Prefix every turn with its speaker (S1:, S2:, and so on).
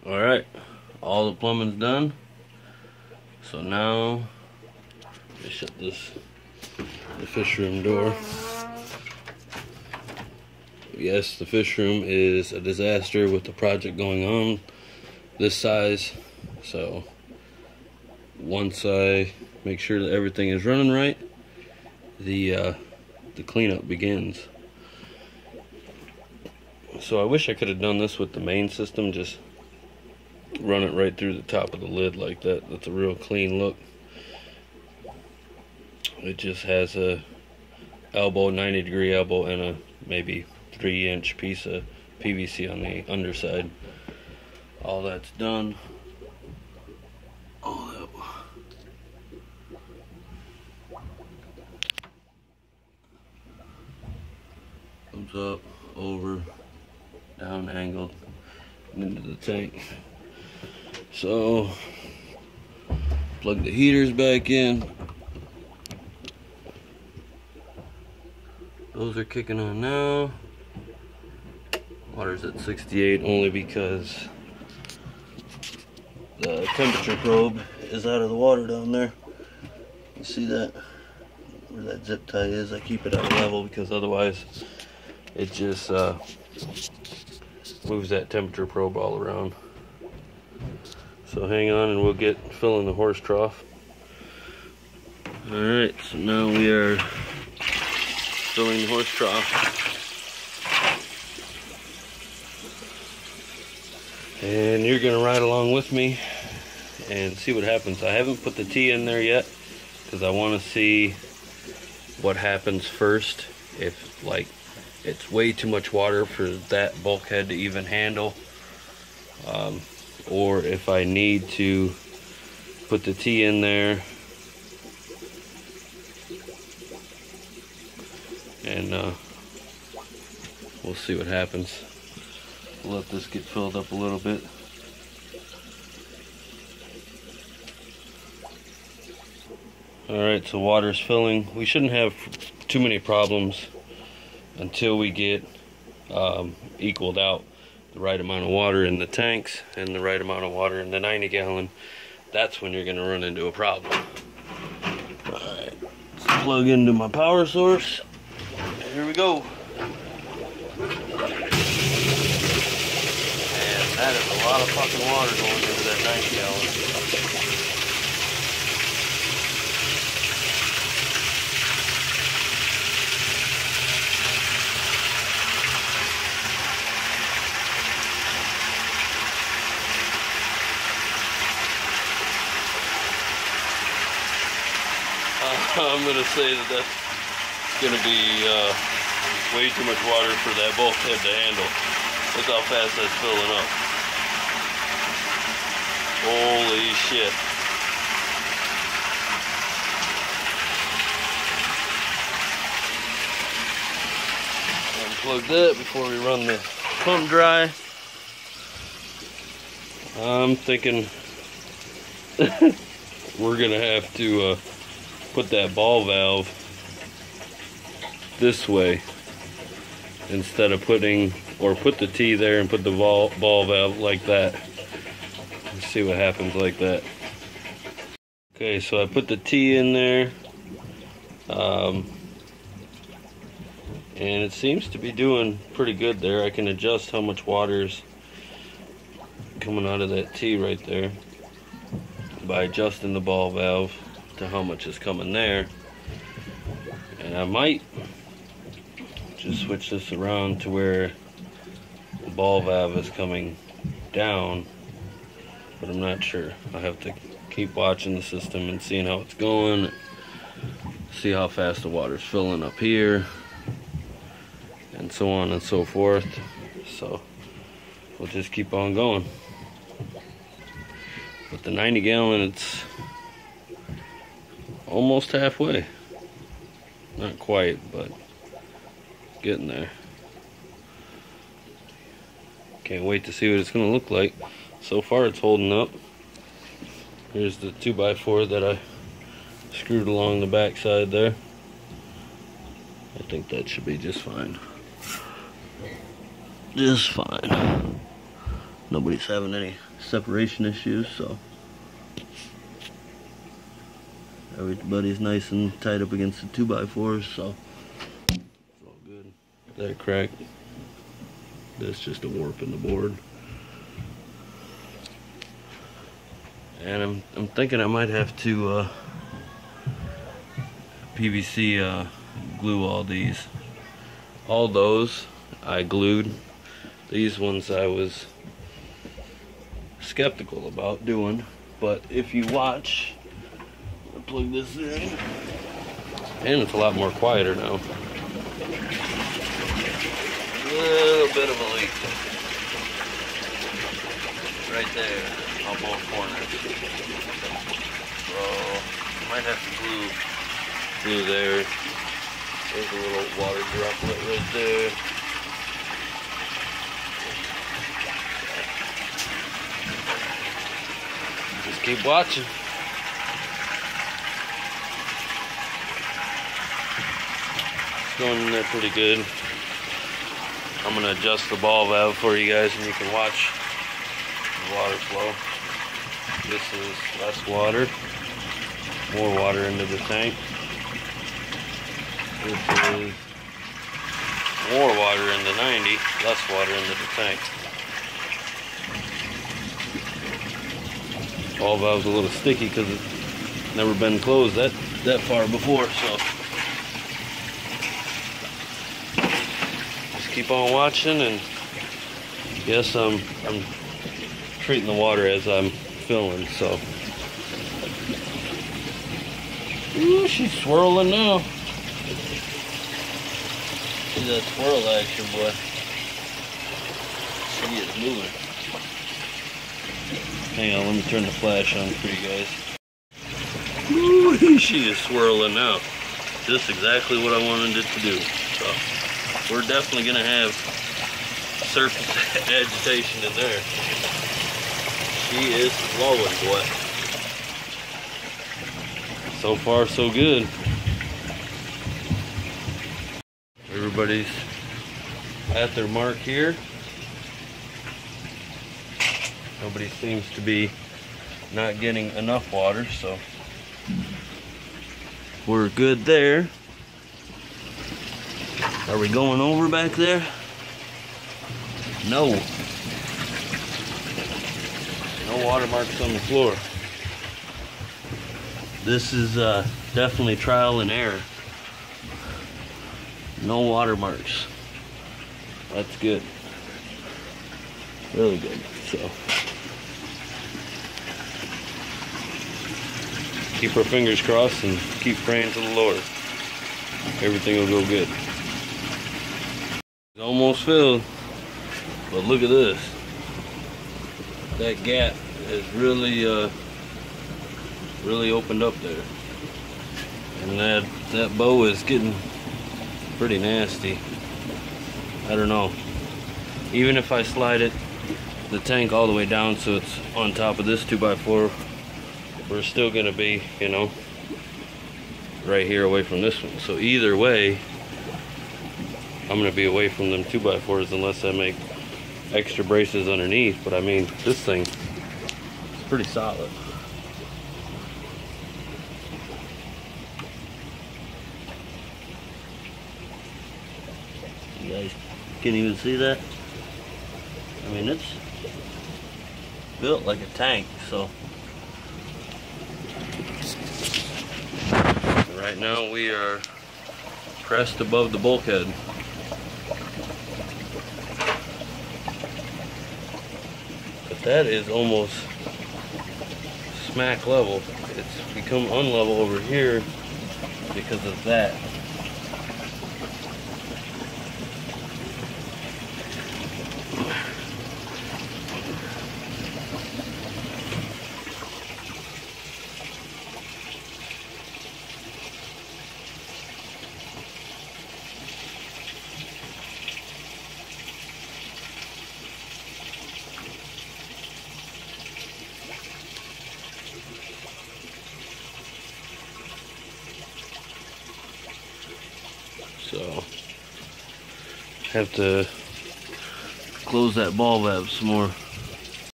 S1: Alright, all the plumbing's done. So now, let me shut the fish room door. Yes, the fish room is a disaster with the project going on this size. So once I make sure that everything is running right, the cleanup begins. So I wish I could have done this with the main system, just run it right through the top of the lid like that. That's a real clean look. It just has a elbow, 90-degree elbow, and a maybe 3-inch piece of PVC on the underside. All that's done. All that. Comes up, over, down, angled, and into the tank. So, plug the heaters back in. Those are kicking on now. Water's at 68 only because the temperature probe is out of the water down there. You see that? Where that zip tie is, I keep it at a level because otherwise it just moves that temperature probe all around. So hang on and we'll get filling the horse trough. Alright, so now we are filling the horse trough. And you're gonna ride along with me and see what happens. I haven't put the T in there yet because I want to see what happens first. If like it's way too much water for that bulkhead to even handle, or if I need to put the T in there and we'll see what happens. We'll let this get filled up a little bit. Alright, so water's filling. We shouldn't have too many problems until we get equaled out the right amount of water in the tanks and the right amount of water in the 90-gallon. That's when you're going to run into a problem. Alright, let's plug into my power source. Here we go. And that is a lot of fucking water going into that 90-gallon. I'm going to say that that's going to be way too much water for that bulkhead to handle. Look how fast that's filling up. Holy shit. Unplug that before we run the pump dry. I'm thinking we're going to have to put that ball valve this way instead of put the T there and put the ball valve like that. Let's see what happens like that. Okay, so I put the T in there, and it seems to be doing pretty good there. I can adjust how much water is coming out of that T right there by adjusting the ball valve to how much is coming there. And I might just switch this around to where the ball valve is coming down, but I'm not sure. I have to keep watching the system and seeing how it's going, see how fast the water's filling up here, and so on and so forth. So we'll just keep on going. But the 90-gallon, it's almost halfway. Not quite, but getting there. Can't wait to see what it's going to look like. So far it's holding up. Here's the 2x4 that I screwed along the back side there. I think that should be just fine. Just fine. Nobody's having any separation issues, so everybody's nice and tied up against the 2x4s, so it's all good. That crack, that's just a warp in the board. And I'm thinking I might have to PVC glue all these. All those I glued. These ones I was skeptical about doing, but if you watch, I'll plug this in, and it's a lot more quieter now. A little bit of a leak right there on both corners, so might have to glue there. There's a little water droplet right there. Just keep watching. It's going in there pretty good. I'm gonna adjust the ball valve for you guys and you can watch the water flow. This is less water, more water into the tank. This is more water into 90, less water into the tank. Ball valve's a little sticky because it's never been closed that far before, so just keep on watching. And yes, I'm treating the water as I'm filling, so. Ooh, she's swirling now. See that swirl action, boy. She is moving. Hang on, let me turn the flash on for you guys. Ooh, she is swirling now. Just exactly what I wanted it to do. So, we're definitely going to have surface agitation in there. She is flowing, boy. So far, so good. Everybody's at their mark here. Nobody seems to be not getting enough water, so we're good there. Are we going over back there? No. No water marks on the floor. This is definitely trial and error. No water marks. That's good. Really good. So keep our fingers crossed and keep praying to the Lord. Everything will go good. It's almost filled, but look at this. That gap is really opened up there, and that bow is getting pretty nasty. I don't know. Even if I slide the tank all the way down so it's on top of this 2x4, we're still gonna be, you know, right here away from this one. So either way, I'm gonna be away from them 2x4s unless I make extra braces underneath. But I mean, this thing is pretty solid. You guys can't even see that. I mean, it's built like a tank, so. Right now we are pressed above the bulkhead. But that is almost smack level. It's become unlevel over here because of that. So have to close that ball valve some more.